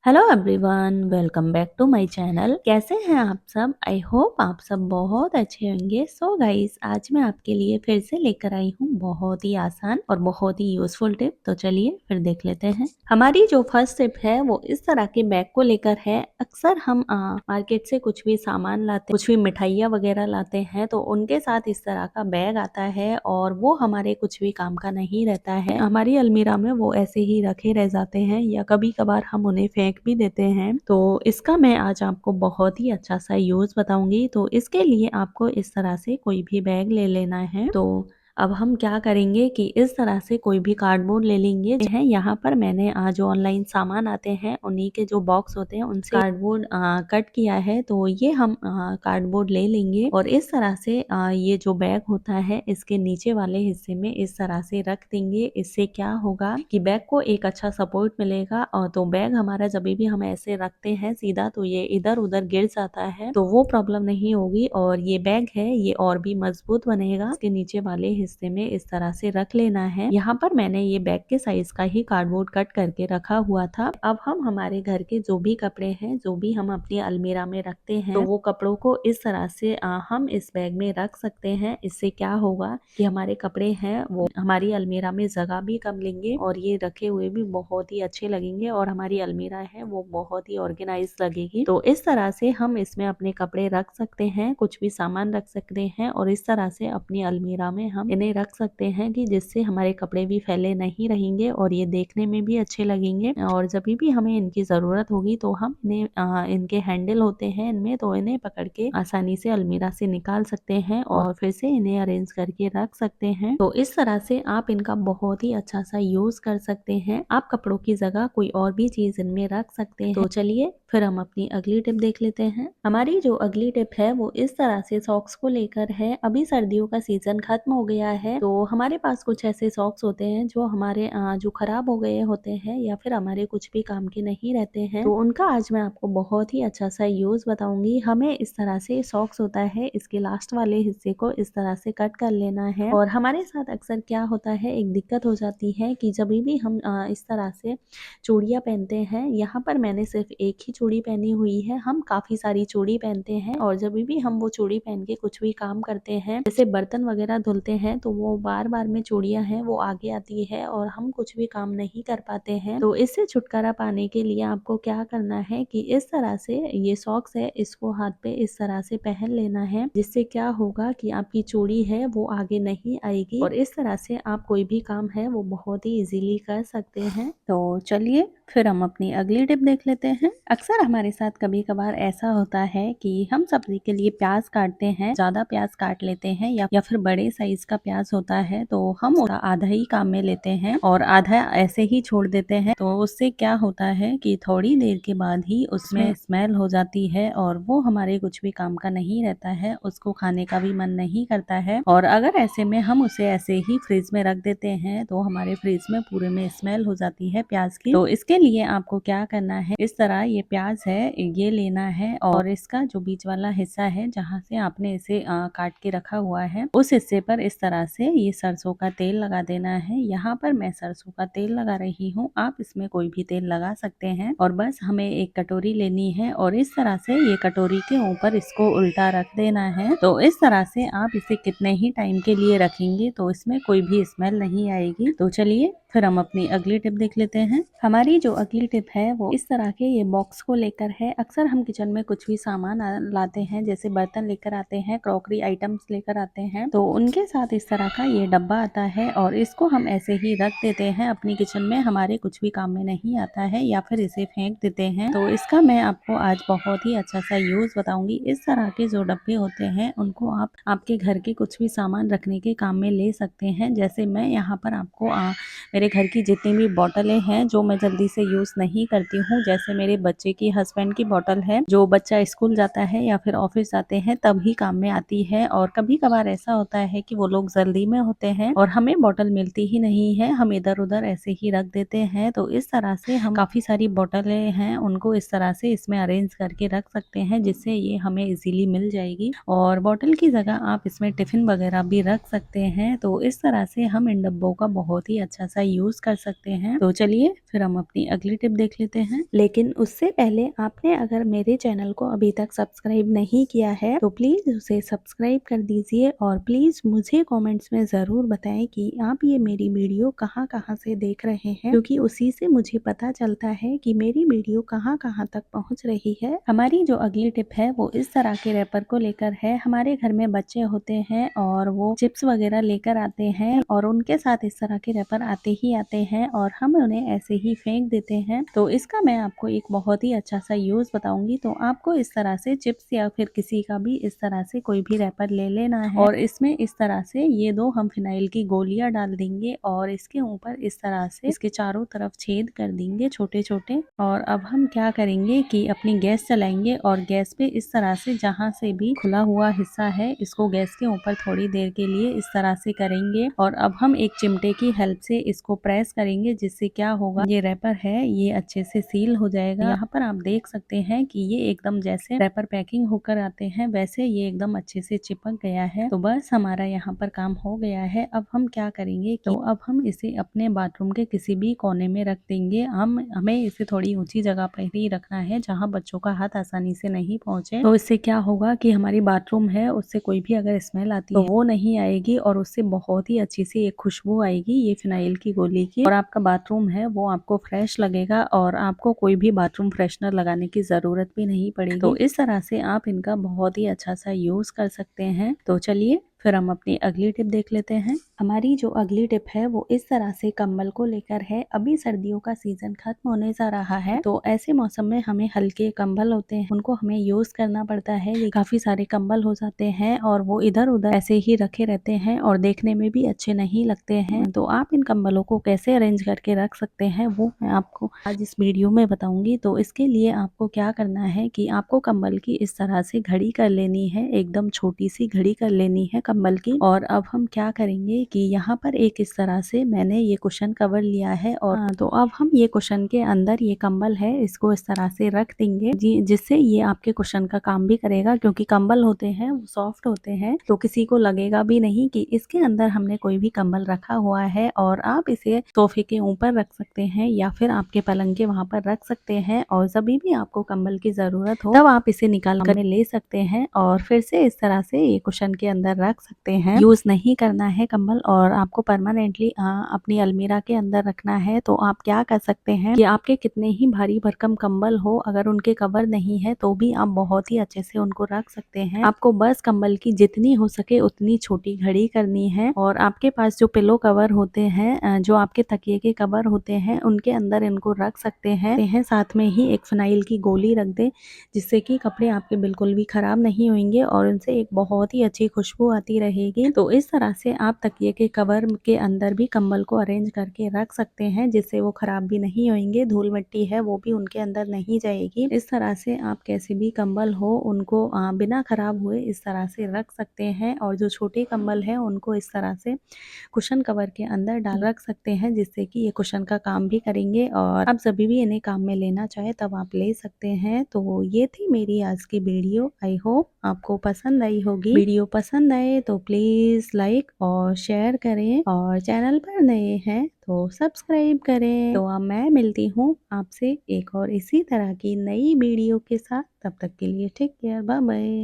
Hello everyone, welcome back to my channel. कैसे हैं आप सब? आई होप आप सब बहुत अच्छे होंगे। सो गाइस, आज मैं आपके लिए फिर से लेकर आई हूँ बहुत ही आसान और बहुत ही यूजफुल टिप। तो चलिए फिर देख लेते हैं। हमारी जो फर्स्ट टिप है वो इस तरह के बैग को लेकर है। अक्सर हम मार्केट से कुछ भी सामान लाते, कुछ भी मिठाइयाँ वगैरह लाते हैं, तो उनके साथ इस तरह का बैग आता है और वो हमारे कुछ भी काम का नहीं रहता है। हमारी अलमीरा में वो ऐसे ही रखे रह जाते हैं या कभी कभार हम उन्हें फेंक भी देते हैं। तो इसका मैं आज आपको बहुत ही अच्छा सा यूज बताऊंगी। तो इसके लिए आपको इस तरह से कोई भी बैग ले लेना है। तो अब हम क्या करेंगे कि इस तरह से कोई भी कार्डबोर्ड ले लेंगे है। यहाँ पर मैंने आज ऑनलाइन सामान आते हैं उन्हीं के जो बॉक्स होते हैं उनसे कार्डबोर्ड कट किया है। तो ये हम कार्डबोर्ड ले लेंगे और इस तरह से ये जो बैग होता है इसके नीचे वाले हिस्से में इस तरह से रख देंगे। इससे क्या होगा कि बैग को एक अच्छा सपोर्ट मिलेगा। और तो बैग हमारा जब भी हम ऐसे रखते हैं सीधा तो ये इधर उधर गिर जाता है, तो वो प्रॉब्लम नहीं होगी और ये बैग है ये और भी मजबूत बनेगा। इसके नीचे वाले हिस्से में इस तरह से रख लेना है। यहाँ पर मैंने ये बैग के साइज का ही कार्डबोर्ड कट करके रखा हुआ था। अब हम हमारे घर के जो भी कपड़े हैं, जो भी हम अपनी अलमीरा में रखते हैं, तो वो कपड़ों को इस तरह से हम इस बैग में रख सकते हैं। इससे क्या होगा कि हमारे कपड़े हैं वो हमारी अलमीरा में जगह भी कम लेंगे और ये रखे हुए भी बहुत ही अच्छे लगेंगे और हमारी अलमीरा है वो बहुत ही ऑर्गेनाइज लगेगी। तो इस तरह से हम इसमें अपने कपड़े रख सकते हैं, कुछ भी सामान रख सकते हैं और इस तरह से अपनी अलमीरा में हम इन्हें रख सकते हैं कि जिससे हमारे कपड़े भी फैले नहीं रहेंगे और ये देखने में भी अच्छे लगेंगे। और जब भी हमें इनकी जरूरत होगी तो हम इन्हें इनके हैंडल होते हैं इनमें, तो इन्हें पकड़ के आसानी से अलमीरा से निकाल सकते हैं और फिर से इन्हें अरेंज करके रख सकते हैं। तो इस तरह से आप इनका बहुत ही अच्छा सा यूज कर सकते हैं। आप कपड़ों की जगह कोई और भी चीज इनमें रख सकते हैं। तो चलिए फिर हम अपनी अगली टिप देख लेते हैं। हमारी जो अगली टिप है वो इस तरह से सॉक्स को लेकर है। अभी सर्दियों का सीजन खत्म हो गया है, तो हमारे पास कुछ ऐसे सॉक्स होते हैं जो हमारे जो खराब हो गए होते हैं या फिर हमारे कुछ भी काम के नहीं रहते हैं, तो उनका आज मैं आपको बहुत ही अच्छा सा यूज बताऊंगी। हमें इस तरह से सॉक्स होता है इसके लास्ट वाले हिस्से को इस तरह से कट कर लेना है। और हमारे साथ अक्सर क्या होता है, एक दिक्कत हो जाती है कि जब भी हम इस तरह से चूड़ियाँ पहनते हैं, यहाँ पर मैंने सिर्फ एक ही चूड़ी पहनी हुई है, हम काफी सारी चूड़ी पहनते हैं और जब भी हम वो चूड़ी पहन के कुछ भी काम करते हैं जैसे बर्तन वगैरह धुलते हैं, तो वो बार बार में चूड़ियाँ हैं वो आगे आती है और हम कुछ भी काम नहीं कर पाते हैं। तो इससे छुटकारा पाने के लिए आपको क्या करना है कि इस तरह से ये सॉक्स है इसको हाथ पे इस तरह से पहन लेना है, जिससे क्या होगा कि आपकी चूड़ी है वो आगे नहीं आएगी और इस तरह से आप कोई भी काम है वो बहुत ही इजीली कर सकते हैं। तो चलिए फिर हम अपनी अगली टिप देख लेते हैं। अक्सर हमारे साथ कभी कभार ऐसा होता है कि हम सब्जी के लिए प्याज काटते हैं, ज्यादा प्याज काट लेते हैं या फिर बड़े साइज का प्याज होता है, तो हम उसका आधा ही काम में लेते हैं और आधा ऐसे ही छोड़ देते हैं। तो उससे क्या होता है कि थोड़ी देर के बाद ही उसमें स्मेल हो जाती है और वो हमारे कुछ भी काम का नहीं रहता है, उसको खाने का भी मन नहीं करता है। और अगर ऐसे में हम उसे ऐसे ही फ्रिज में रख देते हैं तो हमारे फ्रिज में पूरे में स्मेल हो जाती है प्याज की। तो इसके लिए आपको क्या करना है, इस तरह ये प्याज है ये लेना है और इसका जो बीच वाला हिस्सा है जहाँ से आपने इसे काट के रखा हुआ है उस हिस्से पर इस तरह से ये सरसों का तेल लगा देना है। यहाँ पर मैं सरसों का तेल लगा रही हूँ, आप इसमें कोई भी तेल लगा सकते हैं। और बस हमें एक कटोरी लेनी है और इस तरह से ये कटोरी के ऊपर इसको उल्टा रख देना है। तो इस तरह से आप इसे कितने ही टाइम के लिए रखेंगे तो इसमें कोई भी स्मेल नहीं आएगी। तो चलिए फिर हम अपनी अगली टिप देख लेते हैं। हमारी जो अगली टिप है वो इस तरह के ये बॉक्स को लेकर है। अक्सर हम किचन में कुछ भी सामान लाते हैं, जैसे बर्तन लेकर आते हैं, क्रॉकरी आइटम्स लेकर आते हैं, तो उनके साथ इस तरह का ये डब्बा आता है और इसको हम ऐसे ही रख देते हैं अपनी किचन में, हमारे कुछ भी काम में नहीं आता है या फिर इसे फेंक देते हैं। तो इसका मैं आपको आज बहुत ही अच्छा सा यूज बताऊंगी। इस तरह के जो डब्बे होते हैं उनको आप आपके घर के कुछ भी सामान रखने के काम में ले सकते हैं। जैसे मैं यहाँ पर आपको मेरे घर की जितनी भी बोतलें हैं जो मैं जल्दी से यूज़ नहीं करती हूँ, जैसे मेरे बच्चे की हस्बैंड की बोतल है, जो बच्चा स्कूल जाता है या फिर ऑफिस जाते हैं तभी काम में आती है। और कभी कभार ऐसा होता है कि वो लोग जल्दी में होते हैं और हमें बोतल मिलती ही नहीं है, हम इधर उधर ऐसे ही रख देते हैं। तो इस तरह से हम काफ़ी सारी बोतलें हैं उनको इस तरह से इसमें अरेंज करके रख सकते हैं, जिससे ये हमें इजीली मिल जाएगी। और बोतल की जगह आप इसमें टिफिन वगैरह भी रख सकते हैं। तो इस तरह से हम इन डब्बों का बहुत ही अच्छा सा यूज कर सकते हैं। तो चलिए फिर हम अपनी अगली टिप देख लेते हैं। लेकिन उससे पहले आपने अगर मेरे चैनल को अभी तक सब्सक्राइब नहीं किया है तो प्लीज उसे सब्सक्राइब कर दीजिए और प्लीज मुझे कमेंट्स में जरूर बताएं कि आप ये मेरी वीडियो कहाँ कहाँ से देख रहे हैं, क्योंकि उसी से मुझे पता चलता है कि मेरी वीडियो कहाँ कहाँ तक पहुँच रही है। हमारी जो अगली टिप है वो इस तरह के रैपर को लेकर है। हमारे घर में बच्चे होते हैं और वो चिप्स वगैरह लेकर आते हैं और उनके साथ इस तरह के रैपर आते ही आते हैं और हम उन्हें ऐसे ही फेंक देते हैं। तो इसका मैं आपको एक बहुत ही अच्छा सा यूज बताऊंगी। तो आपको इस तरह से चिप्स या फिर किसी का भी इस तरह से कोई भी रैपर ले लेना है और इसमें इस तरह से ये दो हम फिनाइल की गोलियां डाल देंगे और इसके ऊपर इस तरह से इसके चारों तरफ छेद कर देंगे छोटे छोटे। और अब हम क्या करेंगे कि अपनी गैस चलाएंगे और गैस पे इस तरह से जहाँ से भी खुला हुआ हिस्सा है इसको गैस के ऊपर थोड़ी देर के लिए इस तरह से करेंगे और अब हम एक चिमटे की हेल्प से इसको प्रेस करेंगे, जिससे क्या होगा ये रैपर है ये अच्छे से सील हो जाएगा। यहाँ पर आप देख सकते हैं कि ये एकदम जैसे रैपर पैकिंग होकर आते हैं वैसे ये एकदम अच्छे से चिपक गया है। तो बस हमारा यहाँ पर काम हो गया है। अब हम क्या करेंगे कि अब हम इसे अपने बाथरूम के किसी भी कोने में रख देंगे। हमें इसे थोड़ी ऊंची जगह पर ही रखना है जहाँ बच्चों का हाथ आसानी से नहीं पहुंचे। तो इससे क्या होगा कि हमारी बाथरूम है उससे कोई भी अगर स्मेल आती है तो वो नहीं आएगी और उससे बहुत ही अच्छी सी एक खुशबू आएगी ये फिनाइल की गोली की, और आपका बाथरूम है वो आपको फ्रेश लगेगा और आपको कोई भी बाथरूम फ्रेशनर लगाने की जरूरत भी नहीं पड़ेगी। तो इस तरह से आप इनका बहुत ही अच्छा सा यूज कर सकते हैं। तो चलिए फिर हम अपनी अगली टिप देख लेते हैं। हमारी जो अगली टिप है वो इस तरह से कंबल को लेकर है। अभी सर्दियों का सीजन खत्म होने जा रहा है तो ऐसे मौसम में हमें हल्के कंबल होते हैं उनको हमें यूज करना पड़ता है। ये काफी सारे कंबल हो जाते हैं और वो इधर उधर ऐसे ही रखे रहते हैं और देखने में भी अच्छे नहीं लगते हैं। तो आप इन कंबलों को कैसे अरेंज करके रख सकते हैं वो मैं आपको आज इस वीडियो में बताऊंगी। तो इसके लिए आपको क्या करना है कि आपको कंबल की इस तरह से घड़ी कर लेनी है, एकदम छोटी सी घड़ी कर लेनी है कंबल की। और अब हम क्या करेंगे कि यहाँ पर एक इस तरह से मैंने ये कुशन कवर लिया है और तो अब हम ये कुशन के अंदर ये कंबल है इसको इस तरह से रख देंगे जिससे ये आपके कुशन का काम भी करेगा, क्योंकि कंबल होते हैं वो सॉफ्ट होते हैं तो किसी को लगेगा भी नहीं कि इसके अंदर हमने कोई भी कंबल रखा हुआ है। और आप इसे सोफे के ऊपर रख सकते हैं या फिर आपके पलंग के वहां पर रख सकते हैं और जब भी आपको कंबल की जरूरत हो तब आप इसे निकाल कर ले सकते हैं और फिर से इस तरह से ये कुशन के अंदर रख सकते हैं। यूज नहीं करना है कंबल और आपको परमानेंटली अपनी अलमीरा के अंदर रखना है। तो आप क्या कर सकते हैं कि आपके कितने ही भारी भरकम कंबल हो अगर उनके कवर नहीं है तो भी आप बहुत ही अच्छे से उनको रख सकते हैं। आपको बस कंबल की जितनी हो सके उतनी छोटी घड़ी करनी है और आपके पास जो पिलो कवर होते हैं जो आपके तकिए के कवर होते हैं उनके अंदर इनको रख सकते हैं। साथ में ही एक फिनाइल की गोली रख दे जिससे कि कपड़े आपके बिल्कुल भी खराब नहीं होंगे और उनसे एक बहुत ही अच्छी खुशबू आती रहेगी। तो इस तरह से आप तकिए के कवर के अंदर भी कंबल को अरेंज करके रख सकते हैं जिससे वो खराब भी नहीं होंगे, धूल मिट्टी है वो भी उनके अंदर नहीं जाएगी। इस तरह से आप कैसे भी कंबल हो उनको बिना खराब हुए इस तरह से रख सकते हैं और जो छोटे कंबल है उनको इस तरह से कुशन कवर के अंदर डाल रख सकते हैं जिससे कि ये कुशन का काम भी करेंगे और आप सभी भी इन्हें काम में लेना चाहे तब आप ले सकते हैं। तो ये थी मेरी आज की वीडियो। आई होप आपको पसंद आई होगी। वीडियो पसंद आए तो प्लीज लाइक और शेयर करें और चैनल पर नए हैं तो सब्सक्राइब करें। तो अब मैं मिलती हूँ आपसे एक और इसी तरह की नई वीडियो के साथ, तब तक के लिए टेक केयर, बाय बाय।